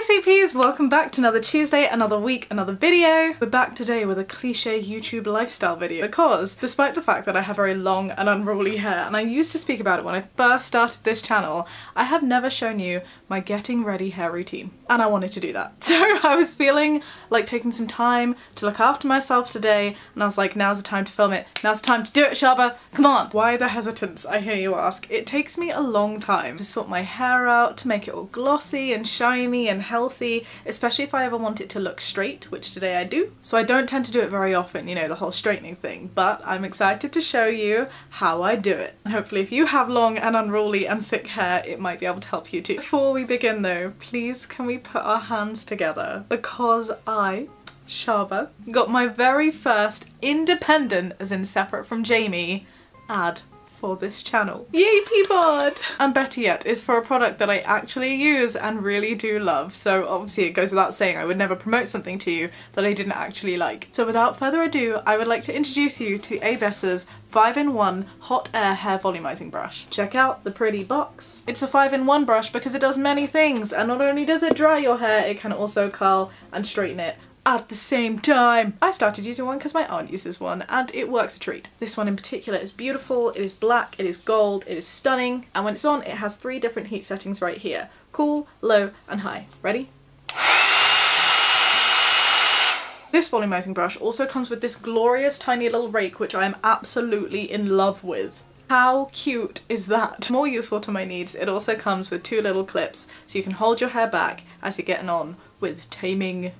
sweet peas, welcome back to another Tuesday, another week, another video. We're back today with a cliche YouTube lifestyle video because despite the fact that I have very long and unruly hair, and I used to speak about it when I first started this channel, I have never shown you my getting ready hair routine, and I wanted to do that. So I was feeling like taking some time to look after myself today, and I was like, now's the time to film it, now's the time to do it, Shaaba, come on. Why the hesitance, I hear you ask? It takes me a long time to sort my hair out, to make it all glossy and shiny and healthy, especially if I ever want it to look straight, which today I do. So I don't tend to do it very often, you know, the whole straightening thing, but I'm excited to show you how I do it. And hopefully if you have long and unruly and thick hair, it might be able to help you too. Before we begin though, please can we put our hands together because I, Shaaba, got my very first independent, as in separate from Jamie, ad for this channel. Yay, Peapod! And better yet, is for a product that I actually use and really do love. So obviously it goes without saying I would never promote something to you that I didn't actually like. So without further ado, I would like to introduce you to Aibesser's 5-in-1 hot air hair volumizing brush. Check out the pretty box. It's a 5-in-1 brush because it does many things, and not only does it dry your hair, it can also curl and straighten it at the same time. I started using one because my aunt uses one and it works a treat. This one in particular is beautiful, it is black, it is gold, it is stunning, and when it's on it has 3 different heat settings right here. Cool, low and high. Ready? This volumizing brush also comes with this glorious tiny little rake which I am absolutely in love with. How cute is that? More useful to my needs, it also comes with 2 little clips so you can hold your hair back as you're getting on with taming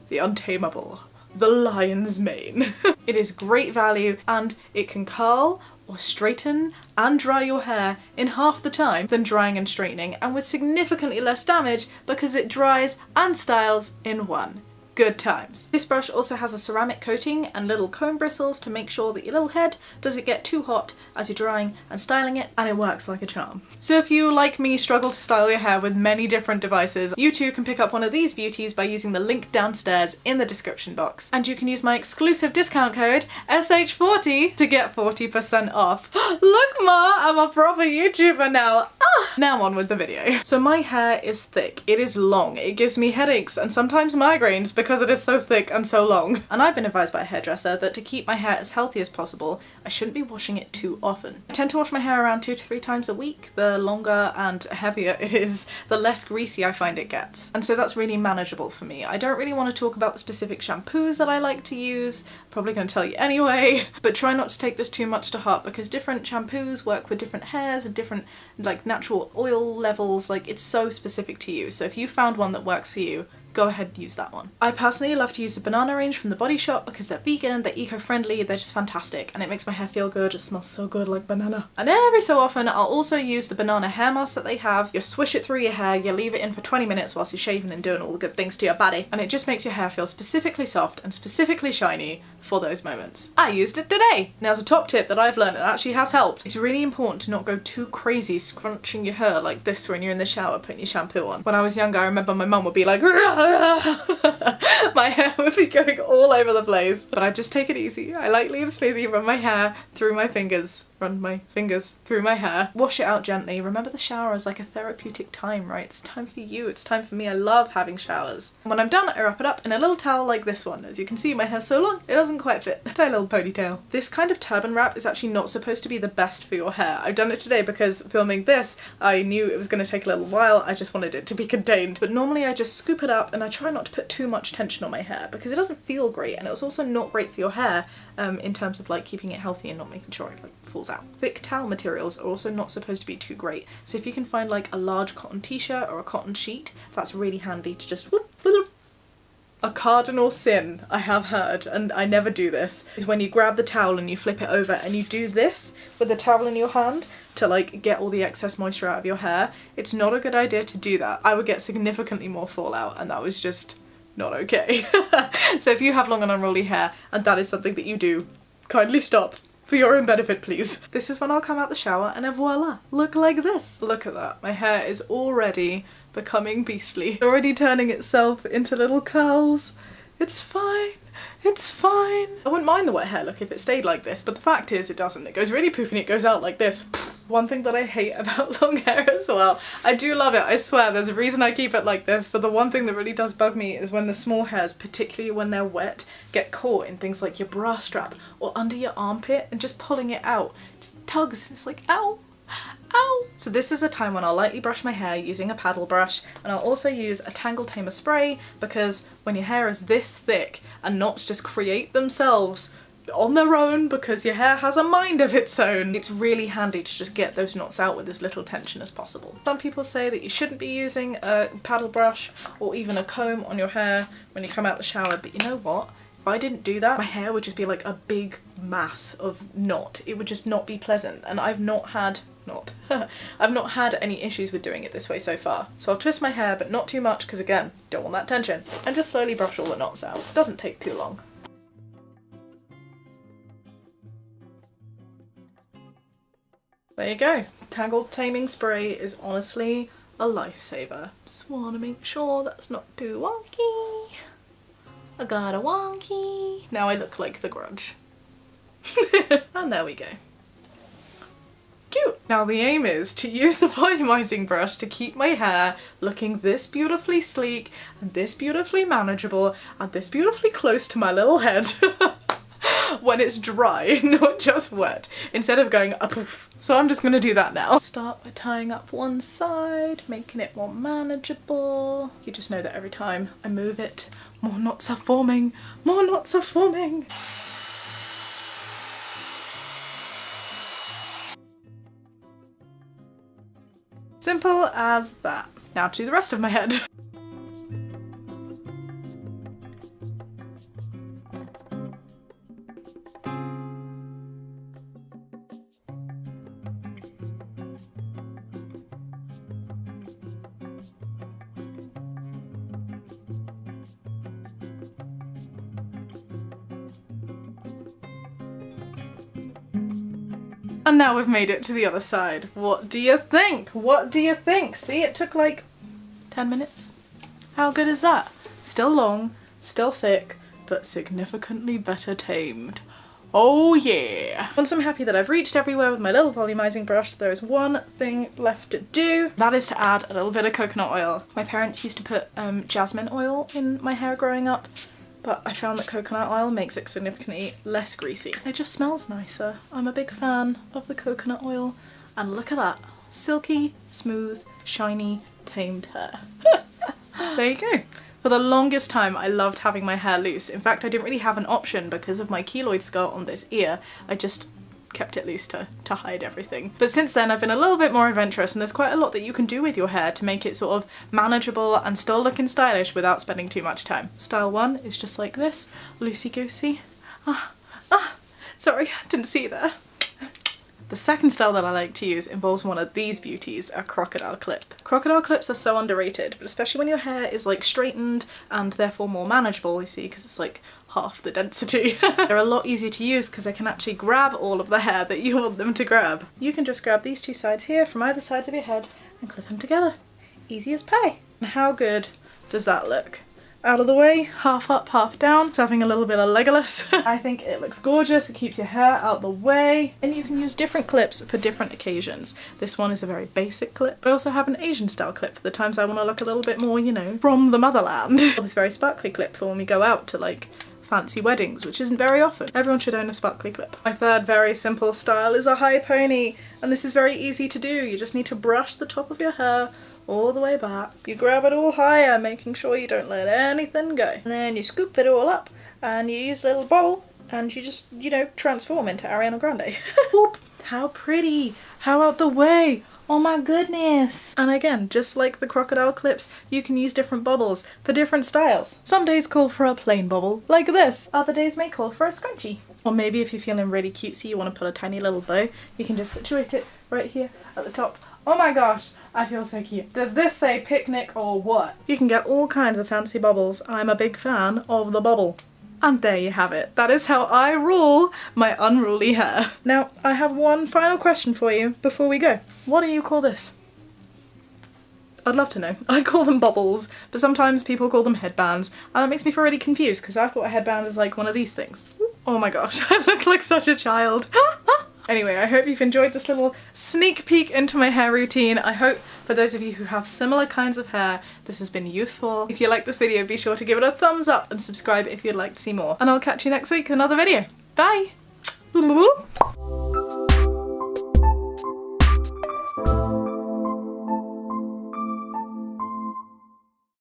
the untamable, the lion's mane. It is great value and it can curl or straighten and dry your hair in half the time than drying and straightening, and with significantly less damage because it dries and styles in one. Good times. This brush also has a ceramic coating and little comb bristles to make sure that your little head doesn't get too hot as you're drying and styling it, and it works like a charm. So if you, like me, struggle to style your hair with many different devices, you too can pick up one of these beauties by using the link downstairs in the description box. And you can use my exclusive discount code SH40 to get 40% off. Look Ma, I'm a proper YouTuber now. Now on with the video. So my hair is thick, it is long, it gives me headaches and sometimes migraines because it is so thick and so long. And I've been advised by a hairdresser that to keep my hair as healthy as possible, I shouldn't be washing it too often. I tend to wash my hair around 2 to 3 times a week. The longer and heavier it is, the less greasy I find it gets. And so that's really manageable for me. I don't really want to talk about the specific shampoos that I like to use, probably going to tell you anyway, but try not to take this too much to heart because different shampoos work with different hairs and different like natural oil levels, like it's so specific to you. So if you found one that works for you, go ahead and use that one. I personally love to use the banana range from the Body Shop because they're vegan, they're eco-friendly, they're just fantastic, and it makes my hair feel good. It smells so good like banana. And every so often I'll also use the banana hair mask that they have. You swish it through your hair, you leave it in for 20 minutes whilst you're shaving and doing all the good things to your body, and it just makes your hair feel specifically soft and specifically shiny for those moments. I used it today. Now as a top tip that I've learned and actually has helped, it's really important to not go too crazy scrunching your hair like this when you're in the shower putting your shampoo on. When I was younger I remember my mum would be like my hair would be going all over the place, but I just take it easy. I lightly and smoothly run my hair through my fingers. Run my fingers through my hair. Wash it out gently. Remember the shower is like a therapeutic time, right? It's time for you, it's time for me. I love having showers. And when I'm done, I wrap it up in a little towel like this one. As you can see, my hair's so long, it doesn't quite fit. Tiny little ponytail. This kind of turban wrap is actually not supposed to be the best for your hair. I've done it today because filming this, I knew it was going to take a little while. I just wanted it to be contained. But normally I just scoop it up and I try not to put too much tension on my hair because it doesn't feel great, and it's also not great for your hair in terms of like keeping it healthy and not making sure it like falls out. Thick towel materials are also not supposed to be too great, so if you can find like a large cotton t-shirt or a cotton sheet, that's really handy to just whoop, whoop. A cardinal sin I have heard, and I never do this, is when you grab the towel and you flip it over and you do this with the towel in your hand to like get all the excess moisture out of your hair. It's not a good idea to do that. I would get significantly more fallout, and that was just not okay. So if you have long and unruly hair and that is something that you do, kindly stop. For your own benefit, please. This is when I'll come out the shower and voila, look like this. Look at that. My hair is already becoming beastly. It's already turning itself into little curls. It's fine. It's fine. I wouldn't mind the wet hair look if it stayed like this, but the fact is it doesn't. It goes really poofy and it goes out like this. One thing that I hate about long hair as well, I do love it, I swear, there's a reason I keep it like this, but the one thing that really does bug me is when the small hairs, particularly when they're wet, get caught in things like your bra strap or under your armpit, and just pulling it out just tugs and it's like, ow, ow. So this is a time when I'll lightly brush my hair using a paddle brush, and I'll also use a tangle tamer spray, because when your hair is this thick and knots just create themselves on their own because your hair has a mind of its own, it's really handy to just get those knots out with as little tension as possible. Some people say that you shouldn't be using a paddle brush or even a comb on your hair when you come out the shower, but you know what? If I didn't do that, my hair would just be like a big mass of knot. It would just not be pleasant, and I've not had any issues with doing it this way so far. So I'll twist my hair, but not too much because again, don't want that tension, and just slowly brush all the knots out. Doesn't take too long. There you go. Tangle taming spray is honestly a lifesaver. Just want to make sure that's not too wonky. I got a wonky. Now I look like the Grudge. And there we go. Cute! Now the aim is to use the volumizing brush to keep my hair looking this beautifully sleek and this beautifully manageable and this beautifully close to my little head when it's dry, not just wet, instead of going up. So I'm just gonna do that now. Start by tying up one side, making it more manageable. You just know that every time I move it, more knots are forming, more knots are forming. Simple as that. Now to the rest of my head. And now we've made it to the other side. What do you think? What do you think? See, it took like 10 minutes. How good is that? Still long, still thick, but significantly better tamed. Oh yeah! Once I'm happy that I've reached everywhere with my little volumizing brush, there is one thing left to do. That is to add a little bit of coconut oil. My parents used to put jasmine oil in my hair growing up, but I found that coconut oil makes it significantly less greasy. It just smells nicer. I'm a big fan of the coconut oil. And look at that. Silky, smooth, shiny, tamed hair. There you go. For the longest time I loved having my hair loose. In fact, I didn't really have an option because of my keloid scar on this ear. I just kept it loose to hide everything. But since then I've been a little bit more adventurous, and there's quite a lot that you can do with your hair to make it sort of manageable and still looking stylish without spending too much time. Style 1 is just like this, loosey-goosey. Sorry, didn't see you there. The second style that I like to use involves one of these beauties, a crocodile clip. Crocodile clips are so underrated, but especially when your hair is like straightened and therefore more manageable, you see, because it's like half the density. They're a lot easier to use because they can actually grab all of the hair that you want them to grab. You can just grab these two sides here from either sides of your head and clip them together. Easy as pie. And how good does that look? Out of the way, half up, half down. It's having a little bit of Legolas. I think it looks gorgeous. It keeps your hair out the way. And you can use different clips for different occasions. This one is a very basic clip, but I also have an Asian style clip for the times I want to look a little bit more, you know, from the motherland. This very sparkly clip for when we go out to like fancy weddings, which isn't very often. Everyone should own a sparkly clip. My third very simple style is a high pony, and this is very easy to do. You just need to brush the top of your hair all the way back. You grab it all higher, making sure you don't let anything go. And then you scoop it all up and you use a little bowl and you just, you know, transform into Ariana Grande. Whoop! How pretty! How out the way! Oh my goodness! And again, just like the crocodile clips, you can use different bubbles for different styles. Some days call for a plain bubble, like this. Other days may call for a scrunchie. Or maybe if you're feeling really cutesy, you want to put a tiny little bow, you can just situate it right here at the top. Oh my gosh, I feel so cute. Does this say picnic or what? You can get all kinds of fancy bubbles. I'm a big fan of the bubble. And there you have it. That is how I rule my unruly hair. Now, I have one final question for you before we go. What do you call this? I'd love to know. I call them bubbles, but sometimes people call them headbands, and that makes me feel really confused because I thought a headband is like one of these things. Oh my gosh, I look like such a child. Anyway, I hope you've enjoyed this little sneak peek into my hair routine. I hope for those of you who have similar kinds of hair, this has been useful. If you like this video, be sure to give it a thumbs up and subscribe if you'd like to see more. And I'll catch you next week with another video. Bye!